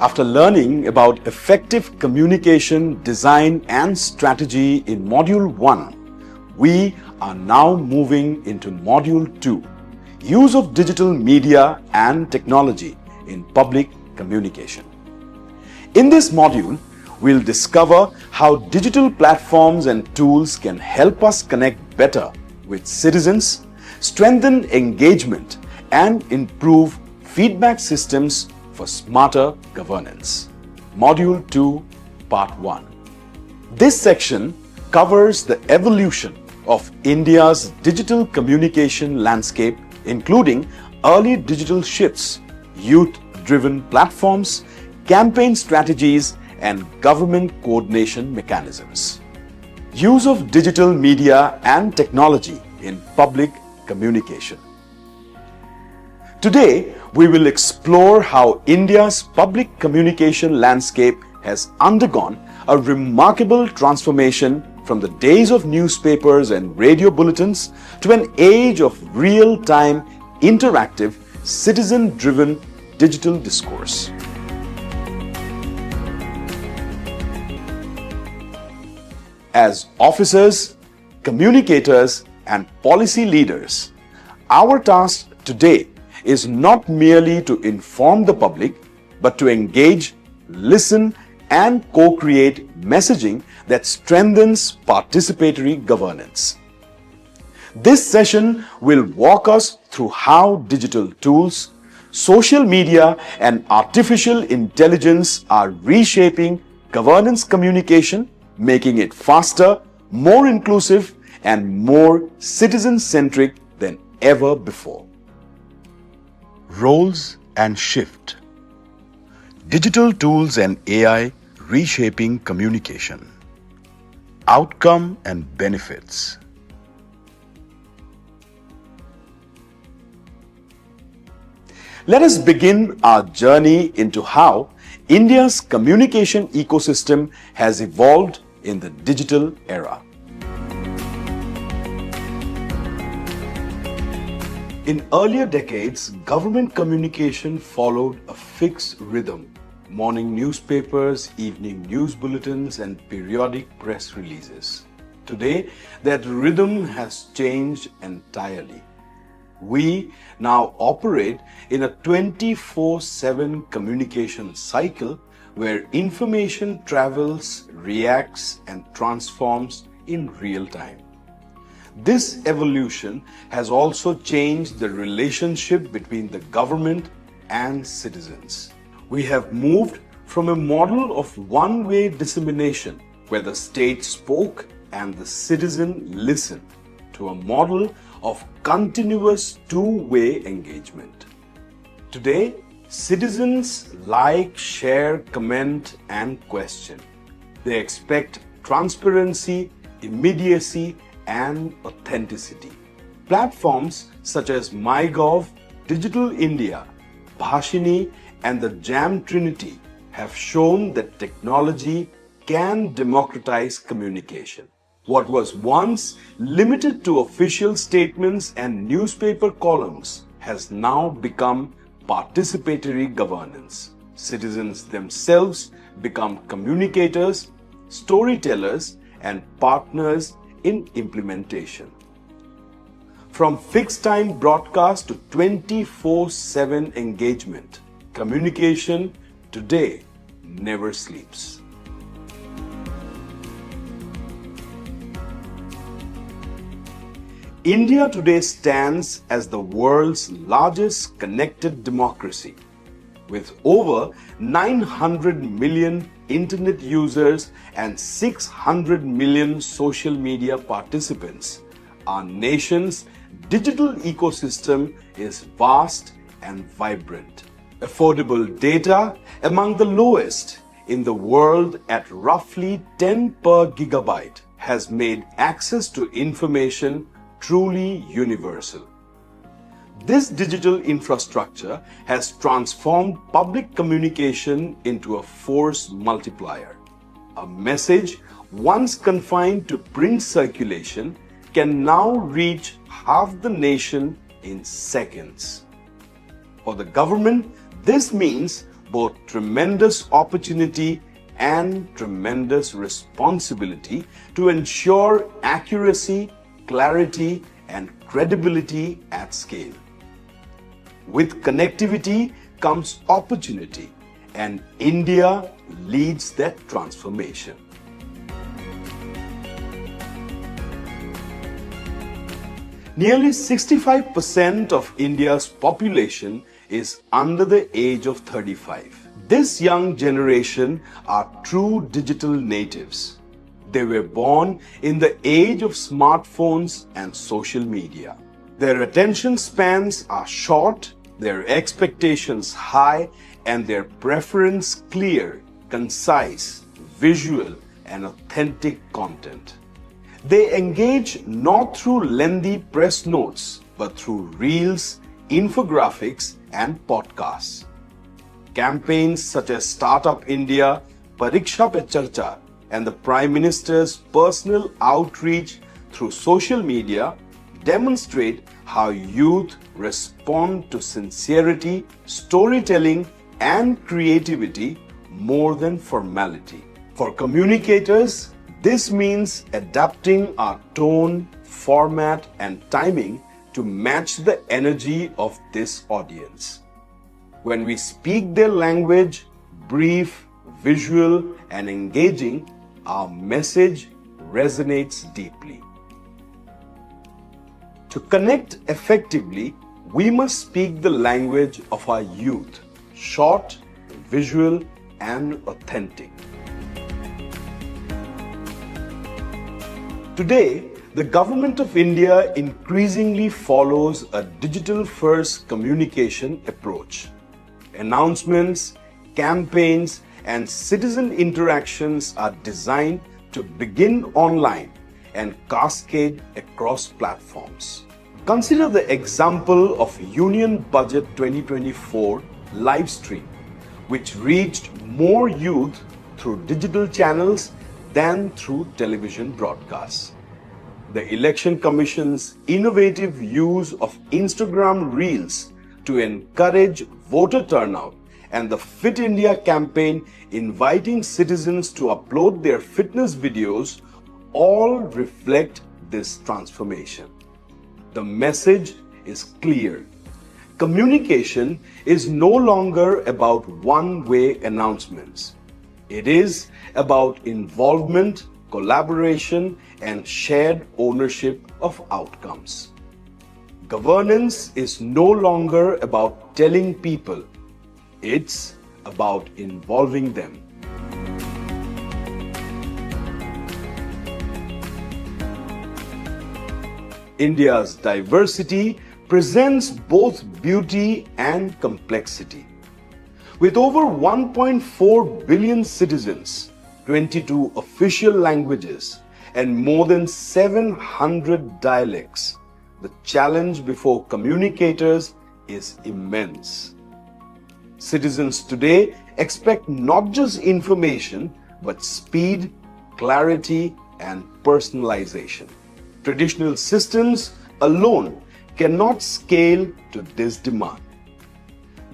After learning about effective communication, design and strategy in Module 1, we are now moving into Module 2, Use of Digital Media and Technology in Public Communication. In this module, we'll discover how digital platforms and tools can help us connect better with citizens, strengthen engagement, and improve feedback systems for smarter governance. Module 2, Part 1. This section covers the evolution of India's digital communication landscape, including early digital shifts, youth-driven platforms, campaign strategies, and government coordination mechanisms. Use of digital media and technology in public communication. Today, we will explore how India's public communication landscape has undergone a remarkable transformation from the days of newspapers and radio bulletins to an age of real-time, interactive, citizen-driven digital discourse. As officers, communicators, and policy leaders, our task today is not merely to inform the public, but to engage, listen, and co-create messaging that strengthens participatory governance. This session will walk us through how digital tools, social media, and artificial intelligence are reshaping governance communication, making it faster, more inclusive, and more citizen-centric than ever before. Roles and shift. Digital tools and AI reshaping communication. Outcome and benefits. Let us begin our journey into how India's communication ecosystem has evolved in the digital era. In earlier decades, government communication followed a fixed rhythm: morning newspapers, evening news bulletins, and periodic press releases. Today, that rhythm has changed entirely. We now operate in a 24/7 communication cycle where information travels, reacts, and transforms in real time. This evolution has also changed the relationship between the government and citizens. We have moved from a model of one-way dissemination where the state spoke and the citizen listened to a model of continuous two-way engagement. Today, citizens like, share, comment, and question. They expect transparency, immediacy, and authenticity. Platforms such as MyGov, Digital India, Bhashini, and the Jam Trinity have shown that technology can democratize communication. What was once limited to official statements and newspaper columns has now become participatory governance. Citizens themselves become communicators, storytellers, and partners in implementation. From fixed-time broadcast to 24/7 engagement, communication today never sleeps. India today stands as the world's largest connected democracy. With over 900 million internet users and 600 million social media participants, our nation's digital ecosystem is vast and vibrant. Affordable data among the lowest in the world at roughly 10 per gigabyte has made access to information truly universal. This digital infrastructure has transformed public communication into a force multiplier. A message once confined to print circulation can now reach half the nation in seconds. For the government, this means both tremendous opportunity and tremendous responsibility to ensure accuracy, clarity, and credibility at scale. With connectivity comes opportunity, and India leads that transformation. Nearly 65% of India's population is under the age of 35. This young generation are true digital natives. They were born in the age of smartphones and social media. Their attention spans are short, their expectations high, and their preference clear, concise, visual, and authentic content. They engage not through lengthy press notes, but through reels, infographics, and podcasts. Campaigns such as Startup India, Pariksha Pe Charcha, and the Prime Minister's personal outreach through social media demonstrate how youth respond to sincerity, storytelling, and creativity more than formality. For communicators, this means adapting our tone, format, and timing to match the energy of this audience. When we speak their language, brief, visual, and engaging, our message resonates deeply. To connect effectively, we must speak the language of our youth, short, visual, and authentic. Today, the Government of India increasingly follows a digital-first communication approach. Announcements, campaigns, and citizen interactions are designed to begin online and cascade across platforms. Consider the example of Union Budget 2024 live stream, which reached more youth through digital channels than through television broadcasts. The Election Commission's innovative use of Instagram Reels to encourage voter turnout and the Fit India campaign inviting citizens to upload their fitness videos all reflect this transformation. The message is clear. Communication is no longer about one-way announcements. It is about involvement, collaboration, and shared ownership of outcomes. Governance is no longer about telling people. It's about involving them. India's diversity presents both beauty and complexity. With over 1.4 billion citizens, 22 official languages, and more than 700 dialects, the challenge before communicators is immense. Citizens today expect not just information, but speed, clarity, and personalization. Traditional systems alone cannot scale to this demand.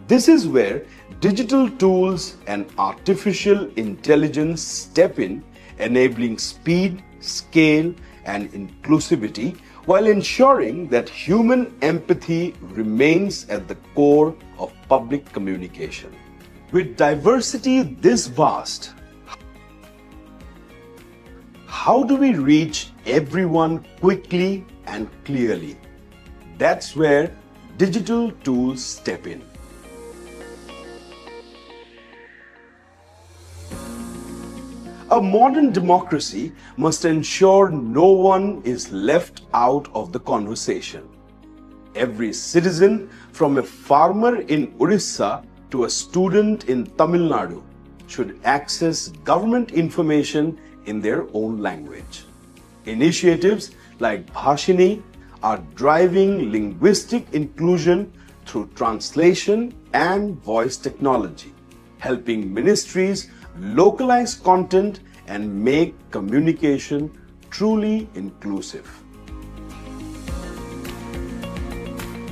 This is where digital tools and artificial intelligence step in, enabling speed, scale, and inclusivity while ensuring that human empathy remains at the core of public communication. With diversity this vast, how do we reach everyone quickly and clearly? That's where digital tools step in. A modern democracy must ensure no one is left out of the conversation. Every citizen, from a farmer in Orissa to a student in Tamil Nadu, should access government information in their own language. Initiatives like Bhashini are driving linguistic inclusion through translation and voice technology, helping ministries localize content and make communication truly inclusive.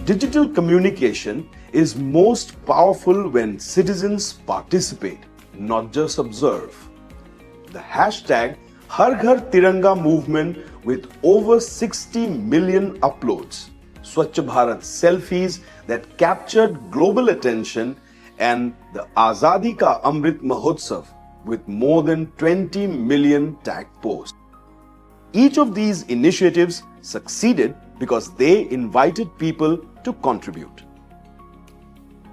Digital communication is most powerful when citizens participate, not just observe. The hashtag Har Ghar Tiranga movement with over 60 million uploads, Swachh Bharat selfies that captured global attention, and the Azadi Ka Amrit Mahotsav with more than 20 million tagged posts. Each of these initiatives succeeded because they invited people to contribute.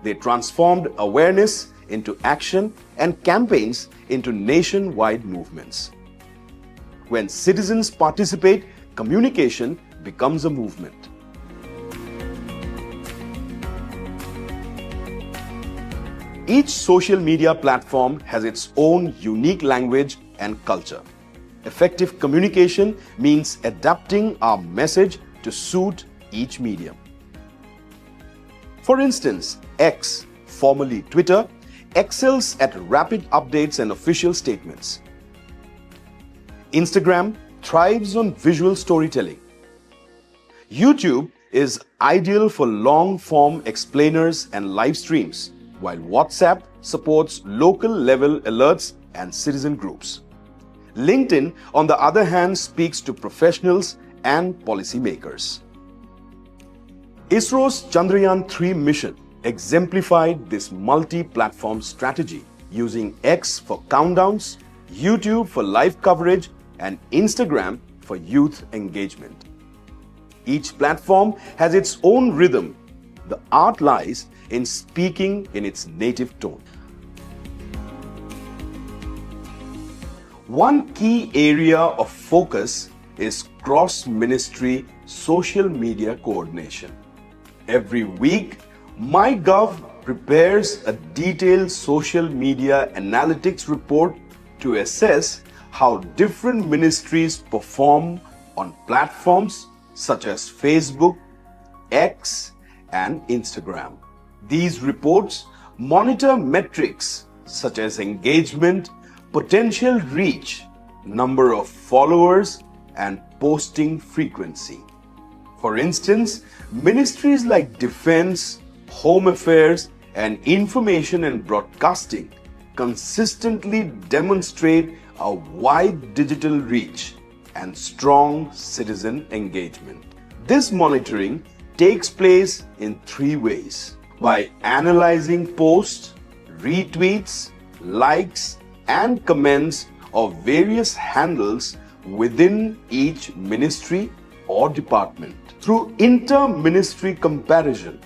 They transformed awareness into action and campaigns into nationwide movements. When citizens participate, communication becomes a movement. Each social media platform has its own unique language and culture. Effective communication means adapting our message to suit each medium. For instance, X, formerly Twitter, excels at rapid updates and official statements. Instagram thrives on visual storytelling. YouTube is ideal for long-form explainers and live streams, while WhatsApp supports local-level alerts and citizen groups. LinkedIn, on the other hand, speaks to professionals and policymakers. ISRO's Chandrayaan-3 mission exemplified this multi-platform strategy, using X for countdowns, YouTube for live coverage, and Instagram for youth engagement. Each platform has its own rhythm. The art lies in speaking in its native tone. One key area of focus is cross-ministry social media coordination. Every week, MyGov prepares a detailed social media analytics report to assess how different ministries perform on platforms such as Facebook, X, and Instagram. These reports monitor metrics such as engagement, potential reach, number of followers, and posting frequency. For instance, ministries like Defense, Home Affairs, and Information and Broadcasting consistently demonstrate a wide digital reach and strong citizen engagement. This monitoring takes place in three ways: by analyzing posts, retweets, likes, and comments of various handles within each ministry or department, through inter-ministry comparison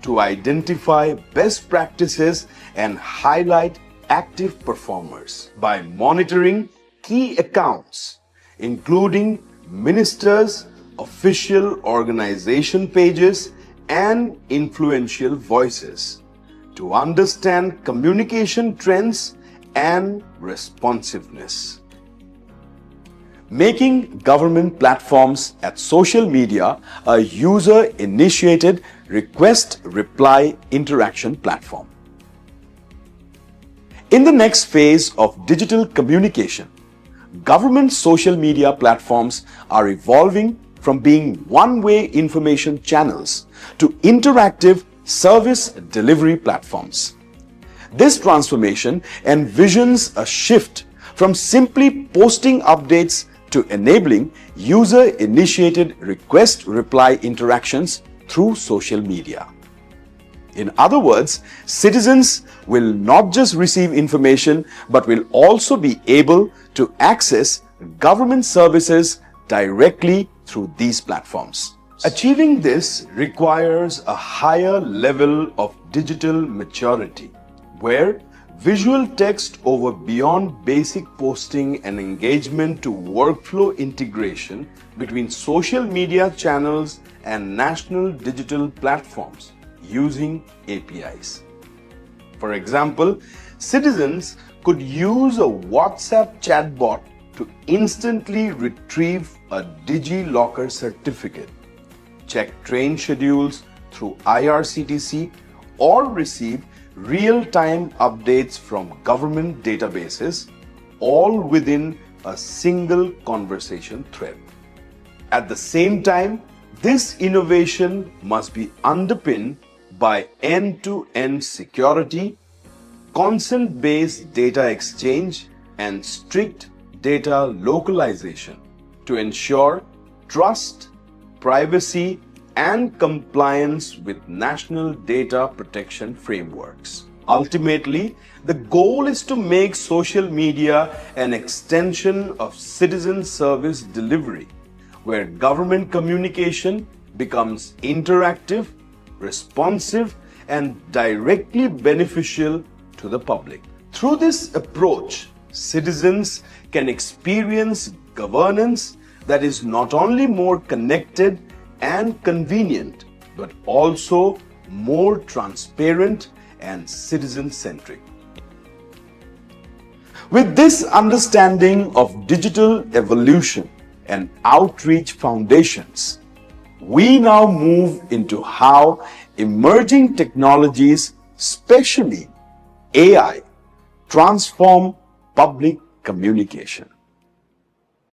to identify best practices and highlight active performers, by monitoring key accounts, including ministers, official organization pages, and influential voices, to understand communication trends and responsiveness. Making government platforms at social media a user-initiated request-reply interaction platform. In the next phase of digital communication, government social media platforms are evolving from being one-way information channels to interactive service delivery platforms. This transformation envisions a shift from simply posting updates to enabling user-initiated request-reply interactions through social media. In other words, citizens will not just receive information but will also be able to access government services directly through these platforms. Achieving this requires a higher level of digital maturity, where visual text over beyond basic posting and engagement to workflow integration between social media channels and national digital platforms using APIs. For example, citizens could use a WhatsApp chatbot to instantly retrieve a DigiLocker certificate, check train schedules through IRCTC, or receive real-time updates from government databases, all within a single conversation thread. At the same time, this innovation must be underpinned by end-to-end security, consent-based data exchange, and strict data localization to ensure trust, privacy, and compliance with national data protection frameworks. Ultimately, the goal is to make social media an extension of citizen service delivery, where government communication becomes interactive, responsive, and directly beneficial to the public. Through this approach, citizens can experience governance that is not only more connected and convenient, but also more transparent and citizen-centric. With this understanding of digital evolution and outreach foundations, we now move into how emerging technologies, especially AI, transform public communication.